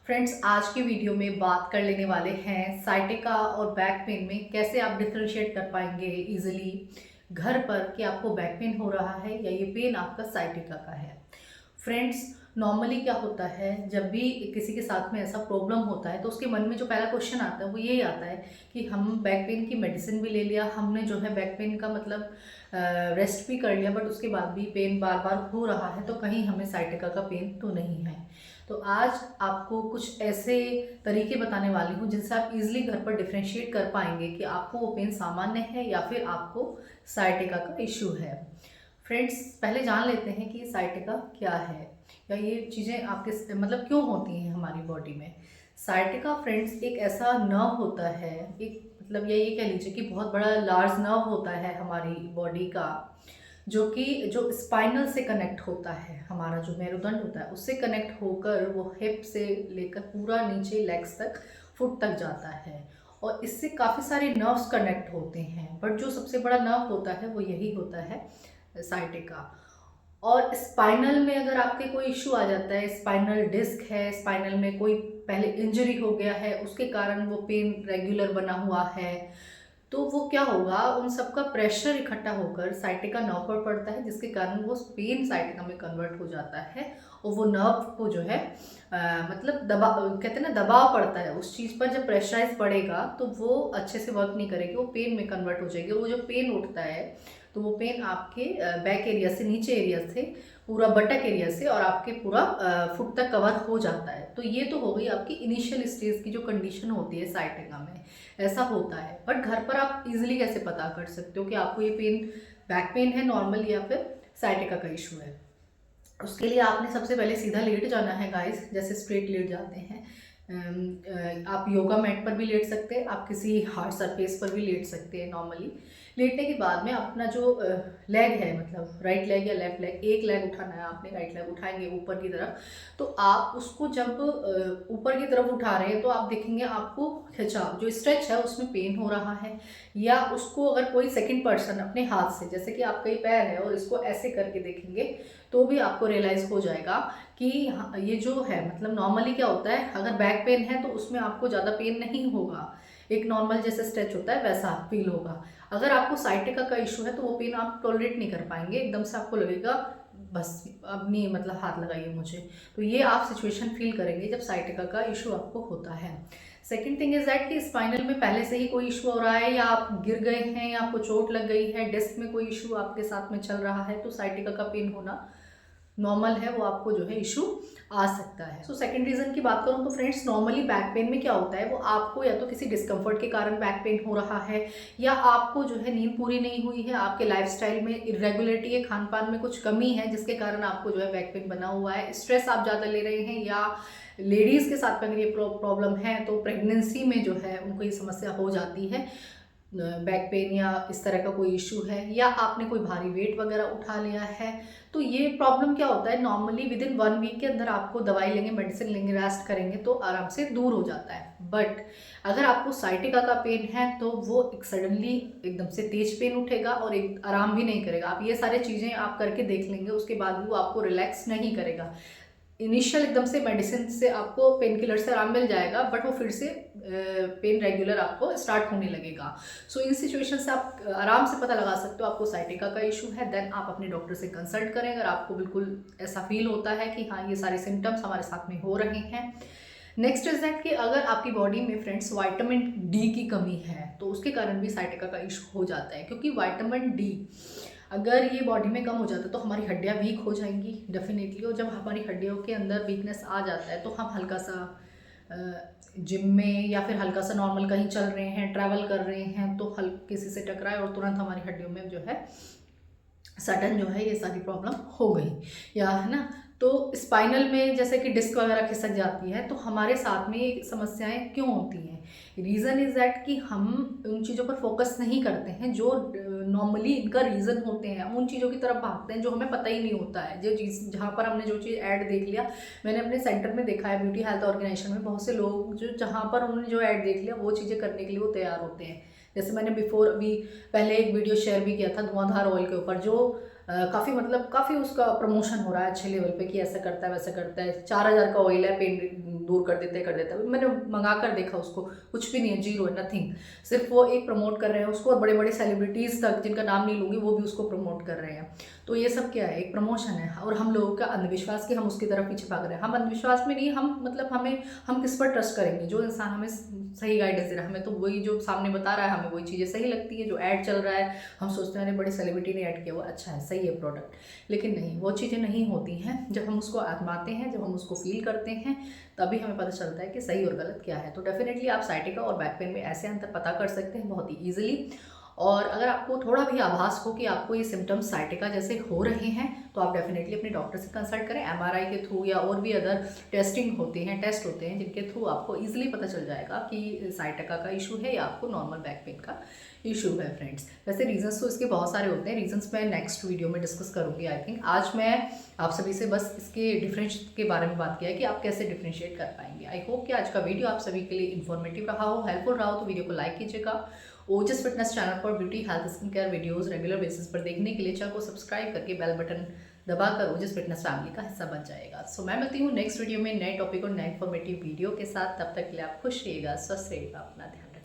Friends, आज की video में बात कर लेने वाले हैं साइटिका और बैक पेन में कैसे आप डिफरेंशिएट कर पाएंगे इजीली घर पर कि आपको बैक पेन हो रहा है या ये पेन आपका साइटिका का है। फ्रेंड्स, नॉर्मली क्या होता है, जब भी किसी के साथ में ऐसा प्रॉब्लम होता है तो उसके मन में जो पहला क्वेश्चन आता है वो यही आता है कि हम बैक पेन की मेडिसिन भी ले लिया, हमने जो है बैक पेन का मतलब रेस्ट भी कर लिया, बट उसके बाद भी पेन बार बार हो रहा है, तो कहीं हमें साइटिका का पेन तो नहीं है। तो आज आपको कुछ ऐसे तरीके बताने वाली हूँ जिनसे आप इजीली घर पर डिफ्रेंशिएट कर पाएंगे कि आपको वो पेन सामान्य है या फिर आपको साइटिका का इश्यू है। फ्रेंड्स, पहले जान लेते हैं कि साइटिका क्या है या ये चीज़ें आपके मतलब क्यों होती हैं हमारी बॉडी में। साइटिका फ्रेंड्स एक ऐसा नर्व होता है, एक मतलब ये कह लीजिए कि बहुत बड़ा लार्ज नर्व होता है हमारी बॉडी का, जो स्पाइनल से कनेक्ट होता है, हमारा जो मेरुदंड होता है उससे कनेक्ट होकर वो हिप से लेकर पूरा नीचे लेग्स तक, फुट तक जाता है। और इससे काफ़ी सारे नर्व्स कनेक्ट होते हैं, बट जो सबसे बड़ा नर्व होता है वो यही होता है साइटिका। और स्पाइनल में अगर आपके कोई इश्यू आ जाता है, स्पाइनल डिस्क है, स्पाइनल में कोई पहले इंजरी हो गया है, उसके कारण वो पेन रेगुलर बना हुआ है, तो वो क्या होगा, उन सब का प्रेशर इकट्ठा होकर साइटिका नर्व पर पड़ता है, जिसके कारण वो पेन साइटिका में कन्वर्ट हो जाता है। और वो नर्व को जो है मतलब दबाव, कहते हैं ना, दबाव पड़ता है उस चीज़ पर। जब प्रेशराइज पड़ेगा तो वो अच्छे से वर्क नहीं करेगी, वो पेन में कन्वर्ट हो जाएगी। वो जो पेन उठता है तो वो पेन आपके बैक एरिया से, नीचे एरिया से, पूरा बटक एरिया से और आपके पूरा फुट तक कवर हो जाता है। तो ये तो हो गई आपकी इनिशियल स्टेज की जो कंडीशन होती है साइटिका में, ऐसा होता है। बट घर पर आप इजीली कैसे पता कर सकते हो कि आपको ये पेन बैक पेन है नॉर्मल या फिर साइटिका का इशू है। उसके लिए आपने सबसे पहले सीधा लेट जाना है गाइस, जैसे स्ट्रेट लेट जाते हैं। आप योगा मैट पर भी लेट सकते हैं, आप किसी हार्ड सरफेस पर भी लेट सकते हैं। नॉर्मली लेटने के बाद में अपना जो लेग है, मतलब राइट लेग या लेफ्ट लेग, एक लेग उठाना है आपने, राइट लेग उठाएंगे ऊपर की तरफ। तो आप उसको जब ऊपर की तरफ उठा रहे हैं तो आप देखेंगे आपको खिंचाव, जो स्ट्रेच है उसमें पेन हो रहा है। या उसको अगर कोई सेकंड पर्सन अपने हाथ से, जैसे कि आपका ये पैर है और इसको ऐसे करके देखेंगे तो भी आपको रियलाइज हो जाएगा कि ये जो है, मतलब नॉर्मली क्या होता है, अगर बैक पेन है तो उसमें आपको ज़्यादा पेन नहीं होगा, एक नॉर्मल जैसे स्ट्रेच होता है वैसा फील होगा। अगर आपको साइटिका का इशू है तो वो पेन आप टॉलरेट नहीं कर पाएंगे, एकदम से आपको लगेगा बस अब नहीं, मतलब हाथ लगाइए मुझे। तो ये आप सिचुएशन फील करेंगे जब साइटिका का इशू आपको होता है। सेकेंड थिंग इज दैट कि स्पाइनल में पहले से ही कोई इशू हो रहा है, या आप गिर गए हैं, या आपको चोट लग गई है, डिस्क में कोई इशू आपके साथ में चल रहा है, तो साइटिका का पेन होना नॉर्मल है, वो आपको जो है इशू आ सकता है। सो सेकंड रीजन की बात करूँ तो फ्रेंड्स, नॉर्मली बैक पेन में क्या होता है, वो आपको या तो किसी डिस्कम्फर्ट के कारण बैक पेन हो रहा है, या आपको जो है नींद पूरी नहीं हुई है, आपके लाइफस्टाइल में इरेगुलरिटी है, खान पान में कुछ कमी है जिसके कारण आपको जो है बैक पेन बना हुआ है, स्ट्रेस आप ज़्यादा ले रहे हैं, या लेडीज़ के साथ में अगर ये प्रॉब्लम है तो प्रेगनेंसी में जो है उनको ये समस्या हो जाती है, बैक पेन या इस तरह का कोई इशू है, या आपने कोई भारी वेट वगैरह उठा लिया है। तो ये प्रॉब्लम क्या होता है, नॉर्मली विद इन 1 वीक के अंदर आपको दवाई लेंगे, मेडिसिन लेंगे, रेस्ट करेंगे तो आराम से दूर हो जाता है। बट अगर आपको साइटिका का पेन है तो वो एक सडनली एकदम से तेज पेन उठेगा और एक आराम भी नहीं करेगा। आप ये सारी चीज़ें आप करके देख लेंगे, उसके बाद भी वो आपको रिलैक्स नहीं करेगा। इनिशियल एकदम से मेडिसिन से आपको पेन किलर से आराम मिल जाएगा, बट वो फिर से पेन रेगुलर आपको स्टार्ट होने लगेगा। सो इन सिचुएशन से आप आराम से पता लगा सकते हो आपको साइटिका का इशू है। देन आप अपने डॉक्टर से कंसल्ट करें अगर आपको बिल्कुल ऐसा फील होता है कि हाँ, ये सारे सिम्टम्स हमारे साथ में हो रहे हैं। नेक्स्ट इज दैट कि अगर आपकी बॉडी में फ्रेंड्स विटामिन डी की कमी है तो उसके कारण भी साइटिका का इशू हो जाता है, क्योंकि विटामिन डी अगर ये बॉडी में कम हो जाता है तो हमारी हड्डियाँ वीक हो जाएंगी डेफिनेटली। और जब हमारी हड्डियों के अंदर वीकनेस आ जाता है तो हम हल्का सा जिम में या फिर हल्का सा नॉर्मल कहीं चल रहे हैं, ट्रैवल कर रहे हैं, तो किसी से टकराए और तुरंत हमारी हड्डियों में जो है सडन जो है ये सारी प्रॉब्लम हो गई, या है ना। तो स्पाइनल में जैसे कि डिस्क वगैरह खिसक जाती है, तो हमारे साथ में ये समस्याएं क्यों होती हैं? रीज़न इज़ दैट कि हम उन चीज़ों पर फोकस नहीं करते हैं जो नॉर्मली इनका रीज़न होते हैं, हम उन चीज़ों की तरफ भागते हैं जो हमें पता ही नहीं होता है। जो चीज़ जहाँ पर हमने जो चीज़ ऐड देख लिया, मैंने अपने सेंटर में देखा है, ब्यूटी हेल्थ ऑर्गेनाइजेशन में बहुत से लोग जो जहाँ पर उन्होंने जो ऐड देख लिया वो चीज़ें करने के लिए वो तैयार होते हैं। जैसे मैंने अभी पहले एक वीडियो शेयर भी किया था धुआंधार ऑयल के ऊपर, जो काफ़ी उसका प्रमोशन हो रहा है अच्छे लेवल पे कि ऐसा करता है वैसा करता है। 4000 का ऑयल है, पेन दूर कर देता है। मैंने मंगा कर देखा उसको, कुछ भी नहीं है, जीरो है, नथिंग। सिर्फ वो एक प्रमोट कर रहे हैं उसको, और बड़े बड़े सेलिब्रिटीज़ तक, जिनका नाम नहीं लूँगी, वो भी उसको प्रमोट कर रहे हैं। तो ये सब क्या है, एक प्रमोशन है। और हम लोगों का अंधविश्वास कि हम उसकी तरफ पीछे भाग रहे हैं। हम अंधविश्वास में नहीं, हम मतलब हम किस पर ट्रस्ट करेंगे? जो इंसान हमें सही गाइडेंस दे रहा है, हमें तो वही जो सामने बता रहा है, हमें वही चीज़ें सही लगती है। जो ऐड चल रहा है, हम सोचते हैं अरे बड़ी सेलिब्रिटी ने ऐड किया, वो अच्छा है, सही है प्रोडक्ट, लेकिन नहीं, वो चीज़ें नहीं होती हैं। जब हम उसको आजमाते हैं, जब हम उसको फील करते हैं, तभी हमें पता चलता है कि सही और गलत क्या है। तो डेफिनेटली आप साइटिका और बैक पेन में ऐसे अंतर पता कर सकते हैं बहुत ही ईजिली। और अगर आपको थोड़ा भी आभास हो कि आपको ये सिम्टम्स साइटिका जैसे हो रहे हैं, तो आप डेफिनेटली अपने डॉक्टर से कंसल्ट करें। एमआरआई के थ्रू या और भी अदर टेस्ट होते हैं जिनके थ्रू आपको ईजिली पता चल जाएगा कि साइटिका का इशू है या आपको नॉर्मल बैक पेन का इशू है फ्रेंड्स। वैसे रीजंस तो इसके बहुत सारे होते हैं, रीजंस मैं नेक्स्ट वीडियो में डिस्कस करूंगी आई थिंक। आज मैं आप सभी से बस इसके डिफरेंस के बारे में बात किया है कि आप कैसे डिफ्रेंशिएट कर पाएंगे। आई होप कि आज का वीडियो आप सभी के लिए इन्फॉर्मेटिव रहा हो, हेल्पफुल रहा हो। तो वीडियो को लाइक कीजिएगा। ओजस फिटनेस चैनल पर beauty health skin care videos regular basis पर देखने के लिए चैनल को सब्सक्राइब करके बेल बटन दबाकर ओजस फिटनेस फैमिली का हिस्सा बन जाएगा। सो मैं मिलती हूँ नेक्स्ट वीडियो में नए टॉपिक और नए इन्फॉर्मेटिव वीडियो के साथ। तब तक के लिए आप खुश रहिएगा, स्वस्थ रहिएगा, अपना ध्यान रखिएगा।